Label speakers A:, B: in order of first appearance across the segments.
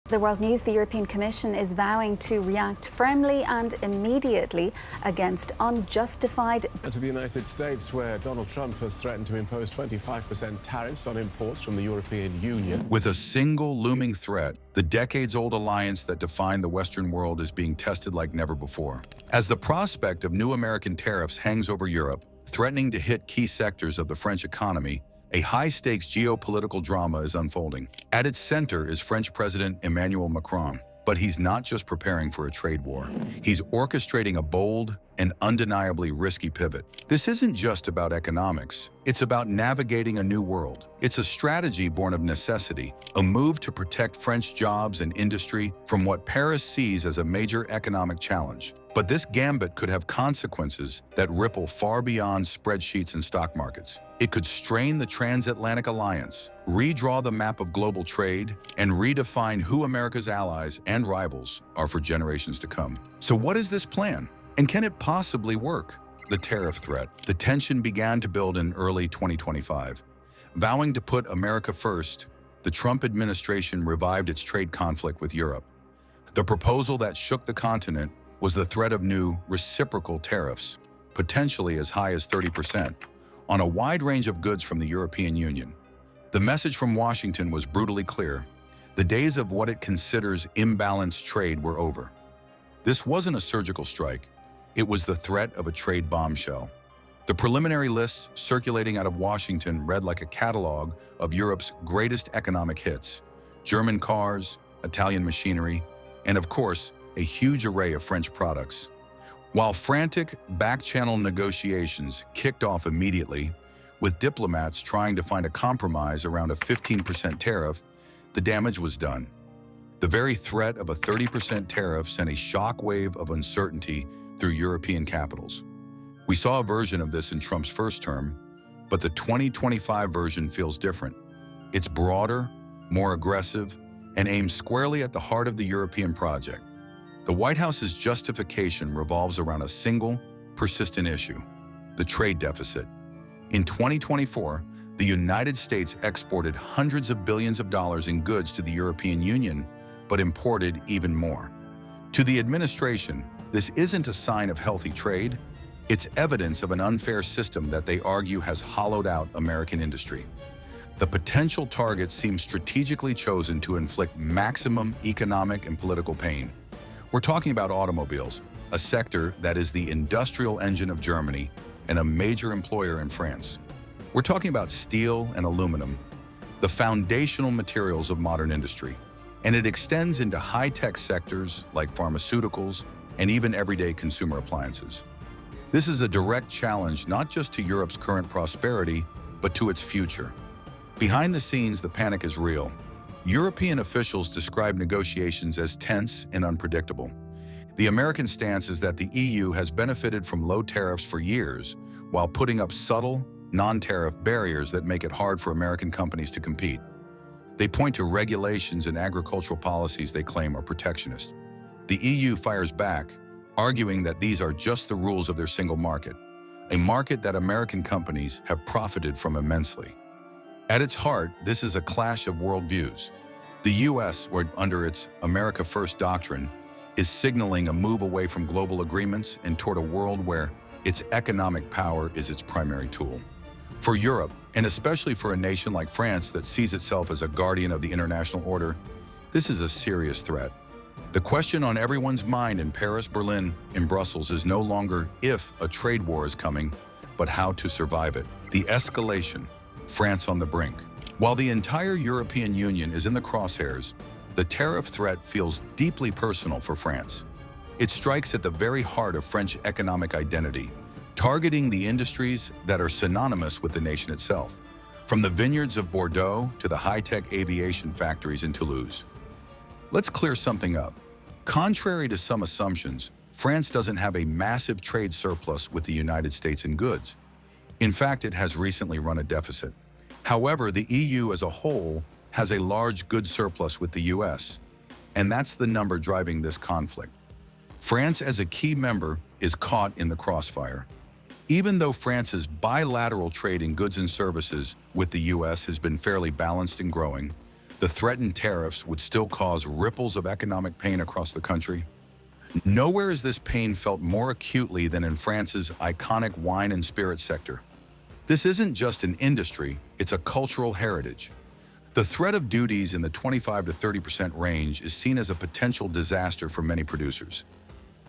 A: The world news, the European Commission is vowing to react firmly and immediately against unjustified...
B: And to the United States, where Donald Trump has threatened to impose 25% tariffs on imports from the European Union.
C: With a single looming threat, the decades-old alliance that defined the Western world is being tested like never before. As the prospect of new American tariffs hangs over Europe, threatening to hit key sectors of the French economy, a high-stakes geopolitical drama is unfolding. At its center is French President Emmanuel Macron. But he's not just preparing for a trade war. He's orchestrating a bold and undeniably risky pivot. This isn't just about economics. It's about navigating a new world. It's a strategy born of necessity, a move to protect French jobs and industry from what Paris sees as a major economic challenge. But this gambit could have consequences that ripple far beyond spreadsheets and stock markets. It could strain the transatlantic alliance, redraw the map of global trade, and redefine who America's allies and rivals are for generations to come. So what is this plan? And can it possibly work? The tariff threat. The tension began to build in early 2025. Vowing to put America first, the Trump administration revived its trade conflict with Europe. The proposal that shook the continent was the threat of new reciprocal tariffs, potentially as high as 30%, on a wide range of goods from the European Union. The message from Washington was brutally clear. The days of what it considers imbalanced trade were over. This wasn't a surgical strike. It was the threat of a trade bombshell. The preliminary lists circulating out of Washington read like a catalog of Europe's greatest economic hits: German cars, Italian machinery, and of course, a huge array of French products. While frantic back-channel negotiations kicked off immediately, with diplomats trying to find a compromise around a 15% tariff, the damage was done. The very threat of a 30% tariff sent a shockwave of uncertainty through European capitals. We saw a version of this in Trump's first term, but the 2025 version feels different. It's broader, more aggressive, and aims squarely at the heart of the European project. The White House's justification revolves around a single, persistent issue: the trade deficit. In 2024, the United States exported hundreds of billions of dollars in goods to the European Union, but imported even more. To the administration, this isn't a sign of healthy trade. It's evidence of an unfair system that they argue has hollowed out American industry. The potential targets seem strategically chosen to inflict maximum economic and political pain. We're talking about automobiles, a sector that is the industrial engine of Germany and a major employer in France. We're talking about steel and aluminum, the foundational materials of modern industry. And it extends into high-tech sectors like pharmaceuticals and even everyday consumer appliances. This is a direct challenge not just to Europe's current prosperity, but to its future. Behind the scenes, the panic is real. European officials describe negotiations as tense and unpredictable. The American stance is that the EU has benefited from low tariffs for years, while putting up subtle, non-tariff barriers that make it hard for American companies to compete. They point to regulations and agricultural policies they claim are protectionist. The EU fires back, arguing that these are just the rules of their single market, a market that American companies have profited from immensely. At its heart, this is a clash of worldviews. The U.S., under its America First doctrine, is signaling a move away from global agreements and toward a world where its economic power is its primary tool. For Europe, and especially for a nation like France that sees itself as a guardian of the international order, this is a serious threat. The question on everyone's mind in Paris, Berlin, and Brussels is no longer if a trade war is coming, but how to survive it. The escalation, France on the brink. While the entire European Union is in the crosshairs, the tariff threat feels deeply personal for France. It strikes at the very heart of French economic identity, targeting the industries that are synonymous with the nation itself, from the vineyards of Bordeaux to the high-tech aviation factories in Toulouse. Let's clear something up. Contrary to some assumptions, France doesn't have a massive trade surplus with the United States in goods. In fact, it has recently run a deficit. However, the EU as a whole has a large goods surplus with the US, and that's the number driving this conflict. France, as a key member, is caught in the crossfire. Even though France's bilateral trade in goods and services with the US has been fairly balanced and growing, the threatened tariffs would still cause ripples of economic pain across the country. Nowhere is this pain felt more acutely than in France's iconic wine and spirit sector. This isn't just an industry, it's a cultural heritage. The threat of duties in the 25 to 30% range is seen as a potential disaster for many producers.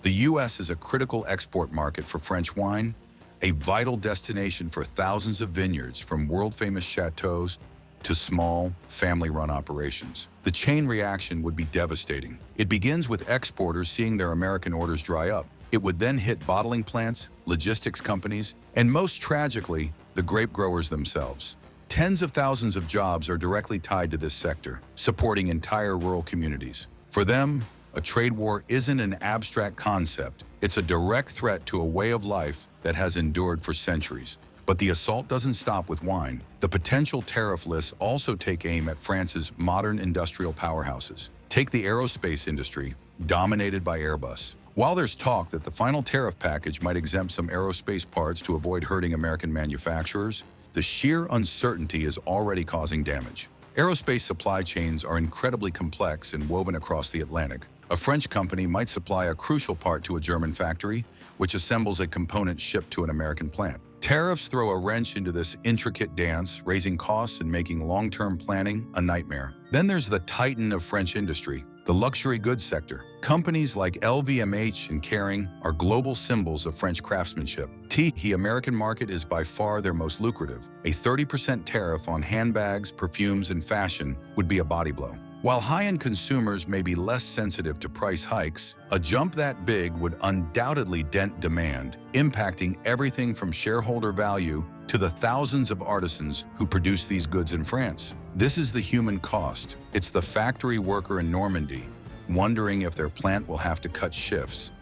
C: The U.S. is a critical export market for French wine, a vital destination for thousands of vineyards from world-famous chateaus to small, family-run operations. The chain reaction would be devastating. It begins with exporters seeing their American orders dry up. It would then hit bottling plants, logistics companies, and most tragically, the grape growers themselves. Tens of thousands of jobs are directly tied to this sector, supporting entire rural communities. For them, a trade war isn't an abstract concept. It's a direct threat to a way of life that has endured for centuries. But the assault doesn't stop with wine. The potential tariff lists also take aim at France's modern industrial powerhouses. Take the aerospace industry, dominated by Airbus. While there's talk that the final tariff package might exempt some aerospace parts to avoid hurting American manufacturers, the sheer uncertainty is already causing damage. Aerospace supply chains are incredibly complex and woven across the Atlantic. A French company might supply a crucial part to a German factory, which assembles a component shipped to an American plant. Tariffs throw a wrench into this intricate dance, raising costs and making long-term planning a nightmare. Then there's the titan of French industry, the luxury goods sector. Companies like LVMH and Kering are global symbols of French craftsmanship. The American market is by far their most lucrative. A 30% tariff on handbags, perfumes, and fashion would be a body blow. While high-end consumers may be less sensitive to price hikes, a jump that big would undoubtedly dent demand, impacting everything from shareholder value to the thousands of artisans who produce these goods in France. This is the human cost. It's the factory worker in Normandy, wondering if their plant will have to cut shifts.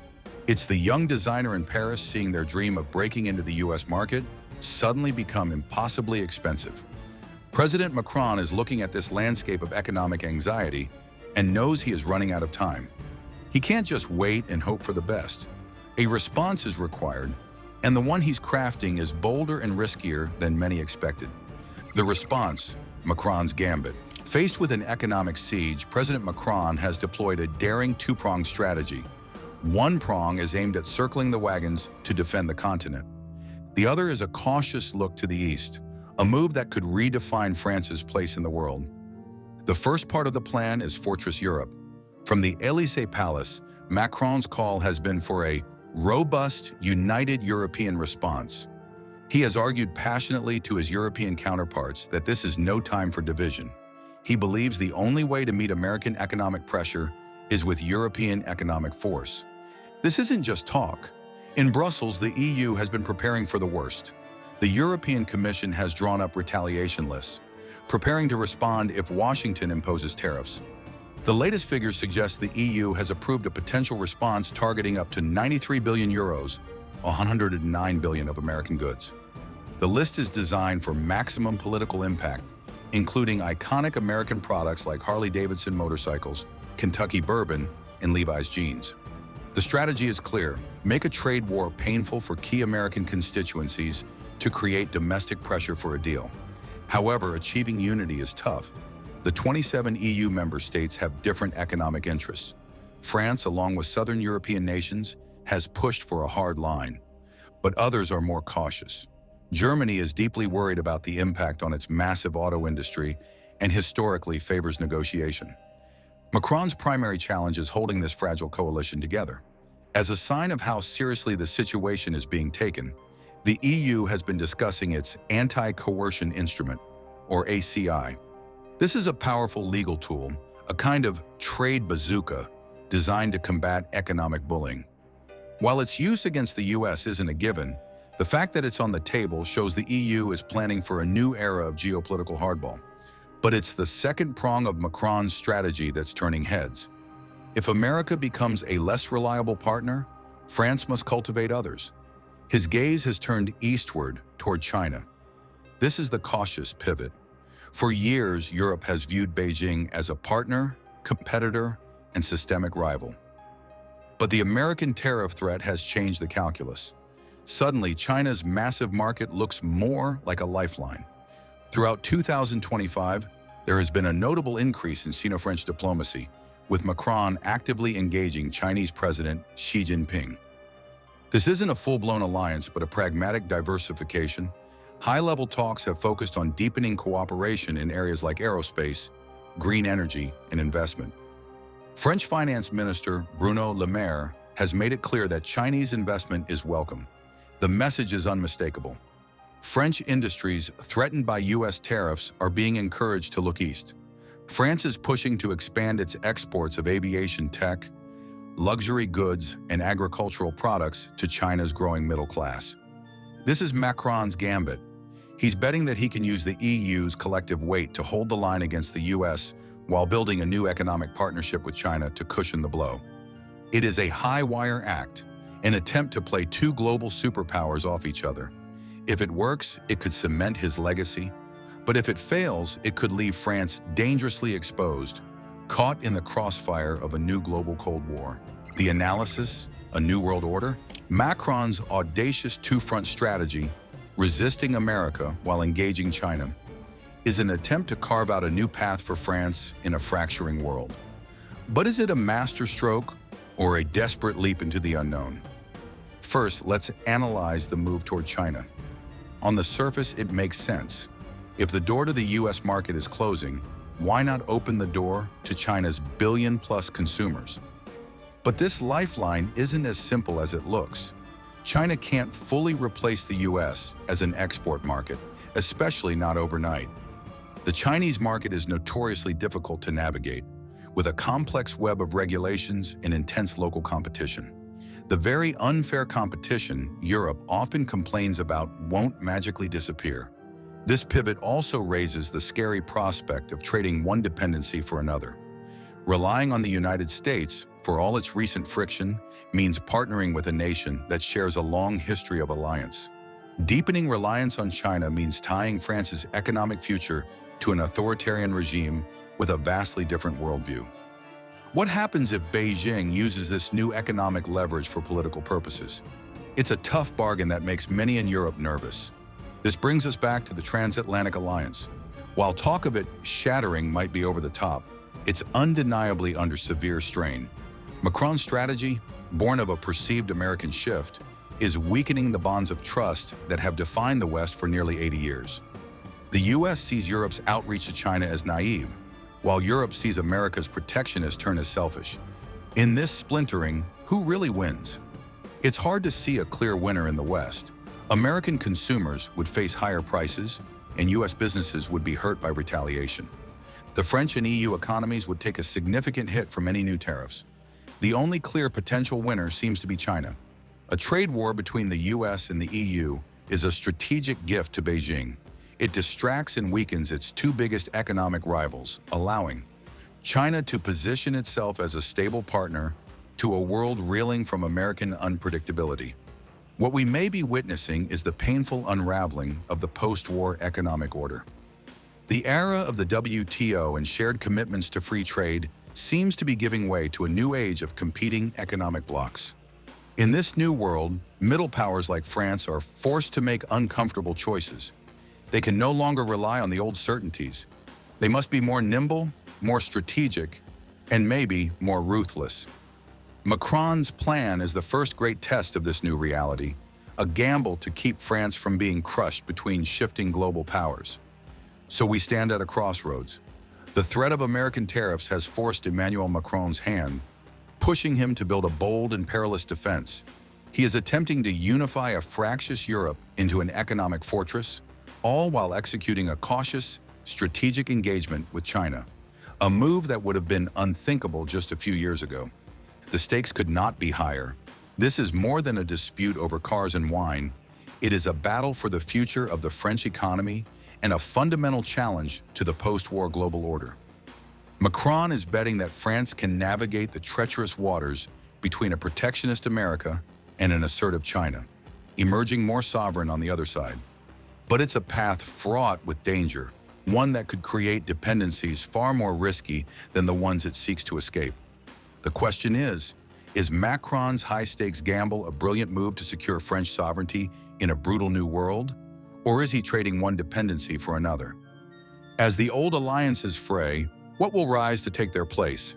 C: It's the young designer in Paris seeing their dream of breaking into the US market suddenly become impossibly expensive. President Macron is looking at this landscape of economic anxiety and knows he is running out of time. He can't just wait and hope for the best. A response is required, and the one he's crafting is bolder and riskier than many expected. The response, Macron's gambit. Faced with an economic siege, President Macron has deployed a daring two-pronged strategy. One prong is aimed at circling the wagons to defend the continent. The other is a cautious look to the east, a move that could redefine France's place in the world. The first part of the plan is Fortress Europe. From the Élysée Palace, Macron's call has been for a robust, united European response. He has argued passionately to his European counterparts that this is no time for division. He believes the only way to meet American economic pressure is with European economic force. This isn't just talk. In Brussels, the EU has been preparing for the worst. The European Commission has drawn up retaliation lists, preparing to respond if Washington imposes tariffs. The latest figures suggest the EU has approved a potential response targeting up to 93 billion euros, 109 billion of American goods. The list is designed for maximum political impact, including iconic American products like Harley-Davidson motorcycles, Kentucky bourbon, and Levi's jeans. The strategy is clear: make a trade war painful for key American constituencies to create domestic pressure for a deal. However, achieving unity is tough. The 27 EU member states have different economic interests. France, along with southern European nations, has pushed for a hard line, but others are more cautious. Germany is deeply worried about the impact on its massive auto industry and historically favors negotiation. Macron's primary challenge is holding this fragile coalition together. As a sign of how seriously the situation is being taken, the EU has been discussing its anti-coercion instrument, or ACI. This is a powerful legal tool, a kind of trade bazooka designed to combat economic bullying. While its use against the US isn't a given, the fact that it's on the table shows the EU is planning for a new era of geopolitical hardball. But it's the second prong of Macron's strategy that's turning heads. If America becomes a less reliable partner, France must cultivate others. His gaze has turned eastward toward China. This is the cautious pivot. For years, Europe has viewed Beijing as a partner, competitor, and systemic rival. But the American tariff threat has changed the calculus. Suddenly, China's massive market looks more like a lifeline. Throughout 2025, there has been a notable increase in Sino-French diplomacy, with Macron actively engaging Chinese President Xi Jinping. This isn't a full-blown alliance, but a pragmatic diversification. High-level talks have focused on deepening cooperation in areas like aerospace, green energy, and investment. French Finance Minister Bruno Le Maire has made it clear that Chinese investment is welcome. The message is unmistakable. French industries threatened by U.S. tariffs are being encouraged to look east. France is pushing to expand its exports of aviation tech, luxury goods, and agricultural products to China's growing middle class. This is Macron's gambit. He's betting that he can use the EU's collective weight to hold the line against the U.S. while building a new economic partnership with China to cushion the blow. It is a high-wire act, an attempt to play two global superpowers off each other. If it works, it could cement his legacy. But if it fails, it could leave France dangerously exposed, caught in the crossfire of a new global Cold War. The analysis, a new world order? Macron's audacious two-front strategy, resisting America while engaging China, is an attempt to carve out a new path for France in a fracturing world. But is it a masterstroke or a desperate leap into the unknown? First, let's analyze the move toward China. On the surface, it makes sense. If the door to the U.S. market is closing, why not open the door to China's billion-plus consumers? But this lifeline isn't as simple as it looks. China can't fully replace the U.S. as an export market, especially not overnight. The Chinese market is notoriously difficult to navigate, with a complex web of regulations and intense local competition. The very unfair competition Europe often complains about won't magically disappear. This pivot also raises the scary prospect of trading one dependency for another. Relying on the United States for all its recent friction means partnering with a nation that shares a long history of alliance. Deepening reliance on China means tying France's economic future to an authoritarian regime with a vastly different worldview. What happens if Beijing uses this new economic leverage for political purposes? It's a tough bargain that makes many in Europe nervous. This brings us back to the transatlantic alliance. While talk of it shattering might be over the top, it's undeniably under severe strain. Macron's strategy, born of a perceived American shift, is weakening the bonds of trust that have defined the West for nearly 80 years. The U.S. sees Europe's outreach to China as naive, while Europe sees America's protectionist turn as selfish. In this splintering, who really wins? It's hard to see a clear winner in the West. American consumers would face higher prices, and U.S. businesses would be hurt by retaliation. The French and EU economies would take a significant hit from any new tariffs. The only clear potential winner seems to be China. A trade war between the U.S. and the EU is a strategic gift to Beijing. It distracts and weakens its two biggest economic rivals, allowing China to position itself as a stable partner to a world reeling from American unpredictability. What we may be witnessing is the painful unraveling of the post-war economic order. The era of the WTO and shared commitments to free trade seems to be giving way to a new age of competing economic blocs. In this new world, middle powers like France are forced to make uncomfortable choices. They can no longer rely on the old certainties. They must be more nimble, more strategic, and maybe more ruthless. Macron's plan is the first great test of this new reality, a gamble to keep France from being crushed between shifting global powers. So we stand at a crossroads. The threat of American tariffs has forced Emmanuel Macron's hand, pushing him to build a bold and perilous defense. He is attempting to unify a fractious Europe into an economic fortress, all while executing a cautious, strategic engagement with China, a move that would have been unthinkable just a few years ago. The stakes could not be higher. This is more than a dispute over cars and wine. It is a battle for the future of the French economy and a fundamental challenge to the post-war global order. Macron is betting that France can navigate the treacherous waters between a protectionist America and an assertive China, emerging more sovereign on the other side. But it's a path fraught with danger, one that could create dependencies far more risky than the ones it seeks to escape. The question is Macron's high-stakes gamble a brilliant move to secure French sovereignty in a brutal new world? Or is he trading one dependency for another? As the old alliances fray, what will rise to take their place?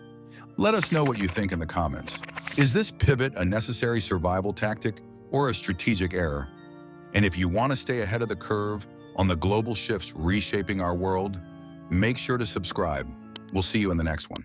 C: Let us know what you think in the comments. Is this pivot a necessary survival tactic or a strategic error? And if you want to stay ahead of the curve on the global shifts reshaping our world, make sure to subscribe. We'll see you in the next one.